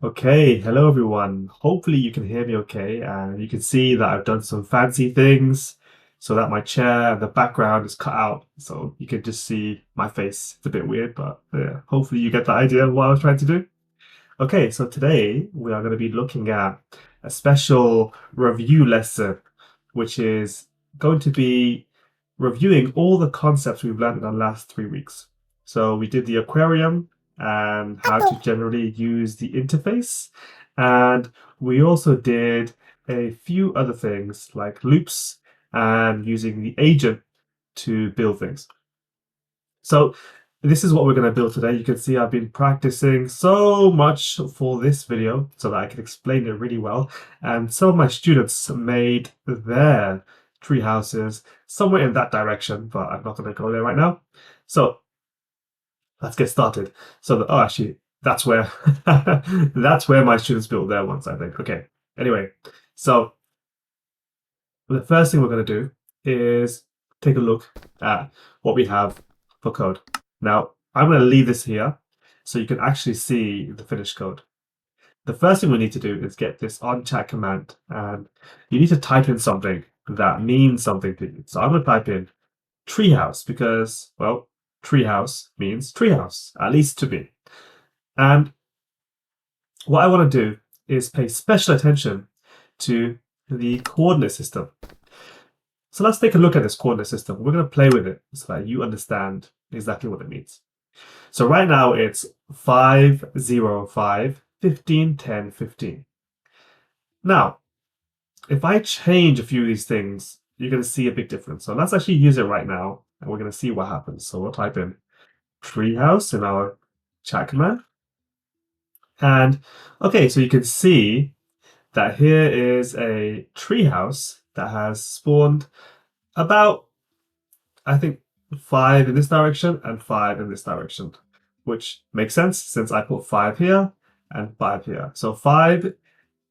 Okay, hello everyone. Hopefully you can hear me okay, and you can see that I've done some fancy things so that my chair and the background is cut out, so you can just see my face. It's a bit weird, but yeah, hopefully you get the idea of what I was trying to do. Okay, so today we are going to be looking at a special review lesson, which is going to be reviewing all the concepts we've learned in the last 3 weeks. So we did the aquarium and how to generally use the interface. And we also did a few other things like loops and using the agent to build things. So this is what we're going to build today. You can see I've been practicing so much for this video so that I can explain it really well. And some of my students made their tree houses somewhere in that direction, but I'm not going to go there right now. So let's get started. So, actually, that's where that's where my students built their ones, I think. Okay. Anyway, so the first thing we're going to do is take a look at what we have for code. Now, I'm going to leave this here so you can actually see the finished code. The first thing we need to do is get this on chat command, and you need to type in something that means something to you. So I'm going to type in treehouse because, well, treehouse means treehouse, at least to me. And what I want to do is pay special attention to the coordinate system. So let's take a look at this coordinate system. We're going to play with it so that you understand exactly what it means. So right now it's 5, 0, 5, 15, 10, 15. Now, if I change a few of these things, you're going to see a big difference. So let's actually use it right now, and we're going to see what happens. So we'll type in treehouse in our chat command. And okay, so you can see that here is a treehouse that has spawned about, I think, 5 in this direction and 5 in this direction, which makes sense since I put 5 here and 5 here. So 5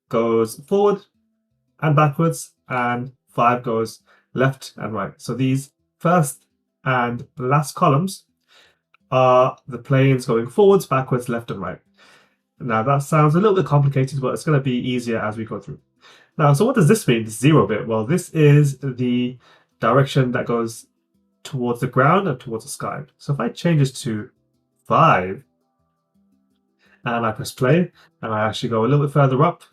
goes forward and backwards, and 5 goes left and right. So these first and last columns are the planes going forwards, backwards, left, and right. Now that sounds a little bit complicated, but it's going to be easier as we go through. Now, so what does this mean, 0 bit? Well, this is the direction that goes towards the ground and towards the sky. So if I change this to 5 and I press play and I actually go a little bit further up,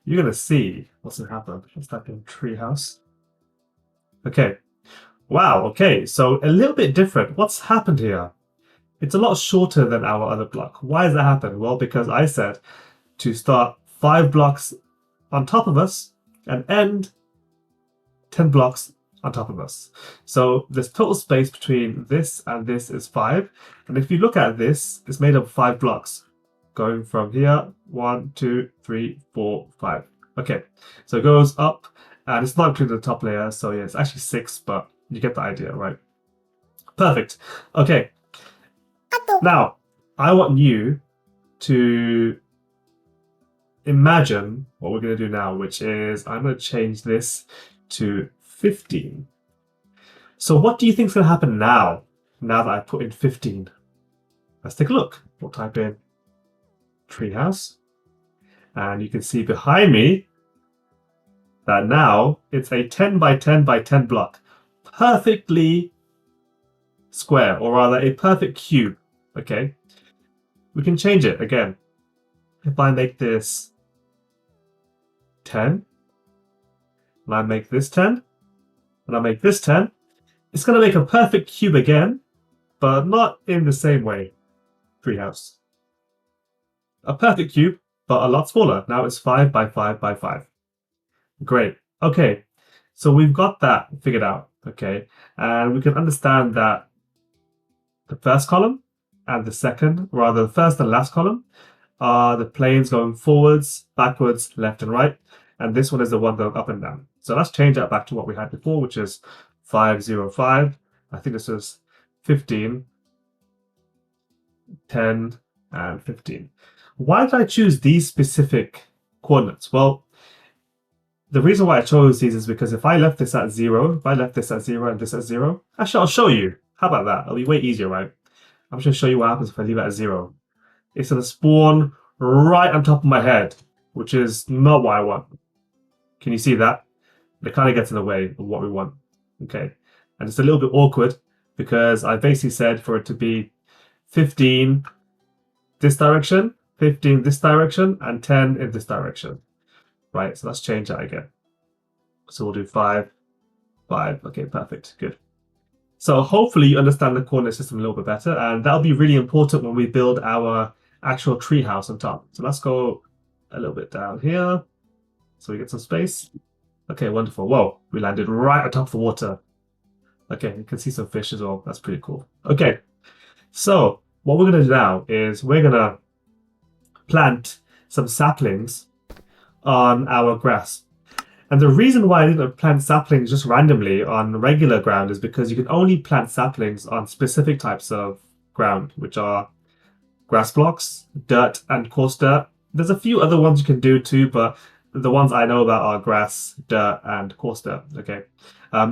you're going to see what's going to happen. Let's type in treehouse. Okay. Wow. Okay. So a little bit different. What's happened here? It's a lot shorter than our other block. Why does that happen? Well, because I said to start 5 blocks on top of us and end 10 blocks on top of us. So this total space between this and this is 5. And if you look at this, it's made up of 5 blocks going from here, 1, 2, 3, 4, 5. Okay, so it goes up and it's not including the top layer. So yeah, it's actually 6, but you get the idea, right? Perfect. Okay. Now, I want you to imagine what we're going to do now, which is I'm going to change this to 15. So what do you think is going to happen now that I put in 15? Let's take a look. We'll type in treehouse, and you can see behind me that now it's a 10 by 10 by 10 block, perfectly square, or rather a perfect cube. Okay, we can change it again. If I make this 10, and I make this 10, and I make this 10, it's going to make a perfect cube again, but not in the same way. Treehouse. A perfect cube, but a lot smaller. Now it's 5 by 5 by 5. Great. Okay, so we've got that figured out. Okay, and we can understand that the first column and the second, rather the first and last column, are the planes going forwards, backwards, left and right. And this one is the one going up and down. So let's change that back to what we had before, which is 5, 0, 5. I think this is 15, 10, and 15. Why did I choose these specific coordinates? Well, the reason why I chose these is because if I left this at 0, if I left this at 0 and this at 0, actually I'll show you. How about that? It'll be way easier, right? I'm just going to show you what happens if I leave it at 0. It's going to spawn right on top of my head, which is not what I want. Can you see that? It kind of gets in the way of what we want. Okay. And it's a little bit awkward because I basically said for it to be 15 this direction, 15 this direction, and 10 in this direction. Right, so let's change that again. So we'll do 5, 5. Okay, perfect. Good. So hopefully you understand the coordinate system a little bit better, and that'll be really important when we build our actual treehouse on top. So let's go a little bit down here so we get some space. Okay, wonderful. Whoa, we landed right on top of the water. Okay, you can see some fish as well. That's pretty cool. Okay, so what we're going to do now is we're going to plant some saplings on our grass. And the reason why I didn't plant saplings just randomly on regular ground is because you can only plant saplings on specific types of ground, which are grass blocks, dirt, and coarse dirt. There's a few other ones you can do too, but the ones I know about are grass, dirt, and coarse dirt. Okay.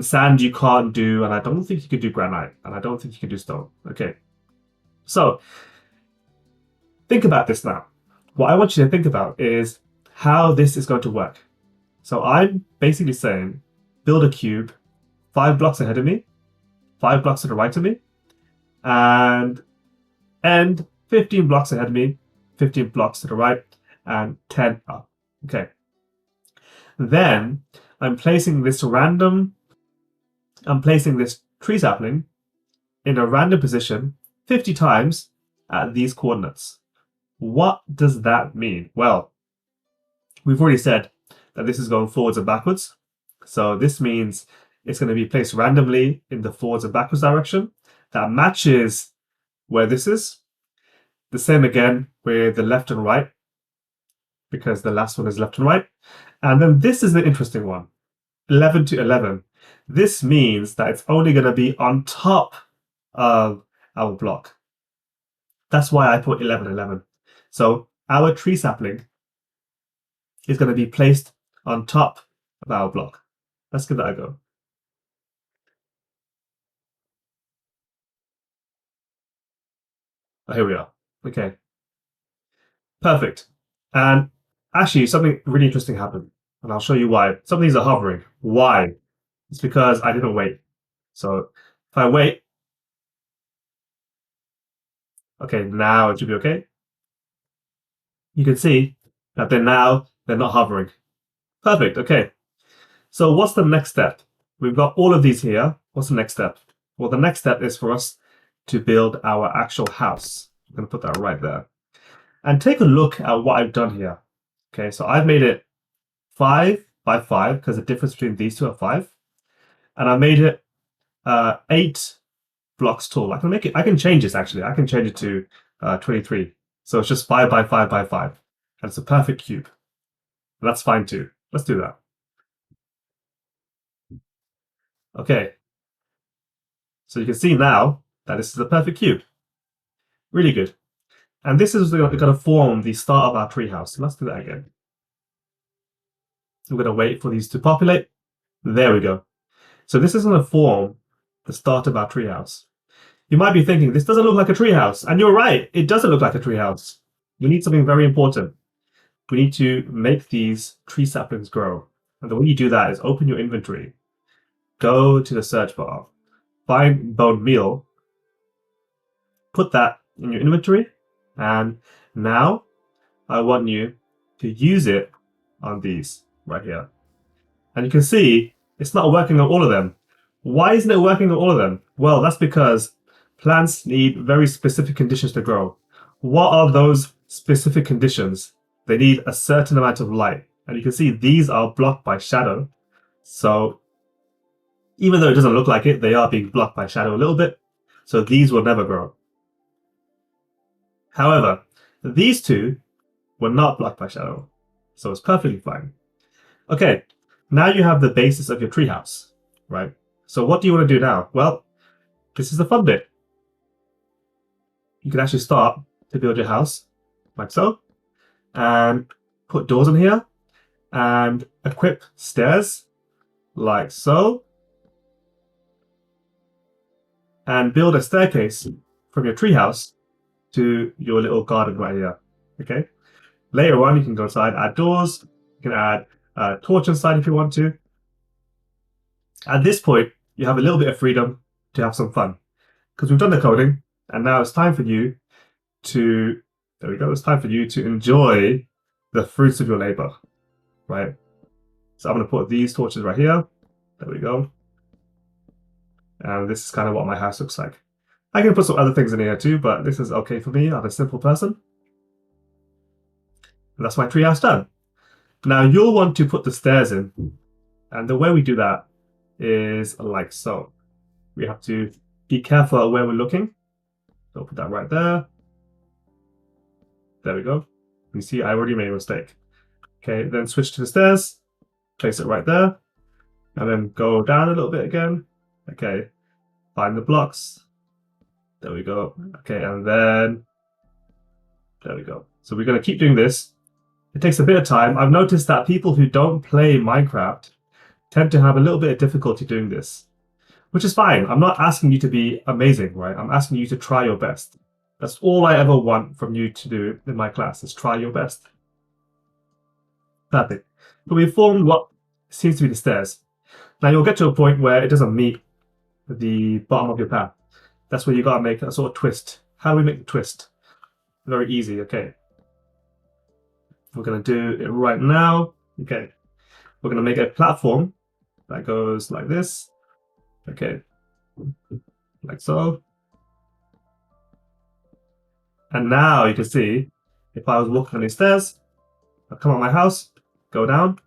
Sand you can't do, and I don't think you can do granite, and I don't think you can do stone. Okay. So think about this now. What I want you to think about is how this is going to work. So I'm basically saying, build a cube 5 blocks ahead of me, 5 blocks to the right of me, and end 15 blocks ahead of me, 15 blocks to the right, and 10 up. Okay. Then I'm placing this tree sapling in a random position 50 times at these coordinates. What does that mean? Well, we've already said that this is going forwards and backwards. So this means it's going to be placed randomly in the forwards and backwards direction. That matches where this is. The same again with the left and right, because the last one is left and right. And then this is the interesting one, 11 to 11. This means that it's only going to be on top of our block. That's why I put 11, 11. So our tree sapling is going to be placed on top of our block. Let's give that a go. Oh, here we are. Okay, perfect. And actually, something really interesting happened, and I'll show you why. Some of these are hovering. Why? It's because I didn't wait. So if I wait, okay, now it should be okay. You can see that they're not hovering. Perfect. Okay. So what's the next step? We've got all of these here. What's the next step? Well, the next step is for us to build our actual house. I'm going to put that right there. And take a look at what I've done here. Okay, so I've made it 5 by 5 because the difference between these two are 5. And I made it 8 blocks tall. I can change this actually. I can change it to 23. So it's just 5 by 5 by 5. And it's a perfect cube. And that's fine too. Let's do that. Okay. So you can see now that this is a perfect cube. Really good. And this is going to form the start of our treehouse. So let's do that again. I'm going to wait for these to populate. There we go. So this is going to form the start of our treehouse. You might be thinking, this doesn't look like a treehouse. And you're right, it doesn't look like a treehouse. We need something very important. We need to make these tree saplings grow. And the way you do that is open your inventory, go to the search bar, find bone meal, put that in your inventory, and now I want you to use it on these right here. And you can see it's not working on all of them. Why isn't it working on all of them? Well, that's because plants need very specific conditions to grow. What are those specific conditions? They need a certain amount of light. And you can see these are blocked by shadow. So even though it doesn't look like it, they are being blocked by shadow a little bit. So these will never grow. However, these two were not blocked by shadow. So it's perfectly fine. Okay, now you have the basis of your treehouse, right? So what do you want to do now? Well, this is the fun bit. You can actually start to build your house like so, and put doors in here, and equip stairs like so, and build a staircase from your treehouse to your little garden right here. Okay, Later on, you can go inside, add doors. You can add a torch inside if you want to. At this point, you have a little bit of freedom to have some fun because we've done the coding, and now it's time for you to, there we go, it's time for you to enjoy the fruits of your labor, right? So I'm going to put these torches right here. There we go. And this is kind of what my house looks like. I can put some other things in here too, but this is okay for me. I'm a simple person. And that's my treehouse done. Now you'll want to put the stairs in. And the way we do that is like so. We have to be careful at where we're looking. So I'll put that right there. There we go. You see, I already made a mistake. Okay, then switch to the stairs. Place it right there. And then go down a little bit again. Okay, find the blocks. There we go. Okay, and then there we go. So we're going to keep doing this. It takes a bit of time. I've noticed that people who don't play Minecraft tend to have a little bit of difficulty doing this, which is fine. I'm not asking you to be amazing, right? I'm asking you to try your best. That's all I ever want from you to do in my class, is try your best. Perfect. But we've formed what seems to be the stairs. Now you'll get to a point where it doesn't meet the bottom of your path. That's where you got to make a sort of twist. How do we make the twist? Very easy, okay. We're going to do it right now. Okay. We're going to make a platform that goes like this. Okay. Like so. And now you can see, if I was walking on these stairs, I'll come out my house, go down,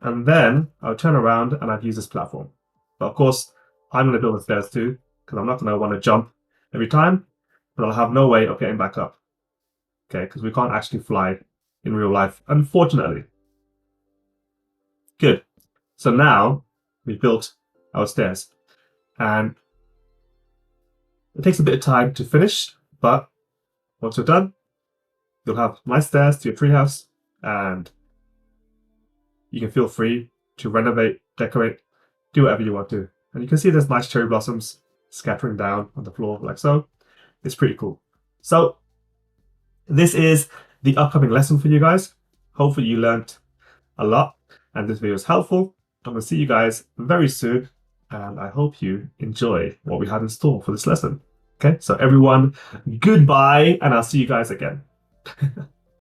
and then I'll turn around and I've used this platform. But of course, I'm going to build the stairs too, because I'm not going to want to jump every time, but I'll have no way of getting back up. Okay, because we can't actually fly in real life, unfortunately. Good. So now we've built our stairs, and it takes a bit of time to finish, but once you're done, you'll have nice stairs to your treehouse, and you can feel free to renovate, decorate, do whatever you want to. And you can see there's nice cherry blossoms scattering down on the floor like so. It's pretty cool. So this is the upcoming lesson for you guys. Hopefully you learned a lot and this video is helpful. I'm going to see you guys very soon, and I hope you enjoy what we had in store for this lesson. Okay, so everyone, goodbye, and I'll see you guys again.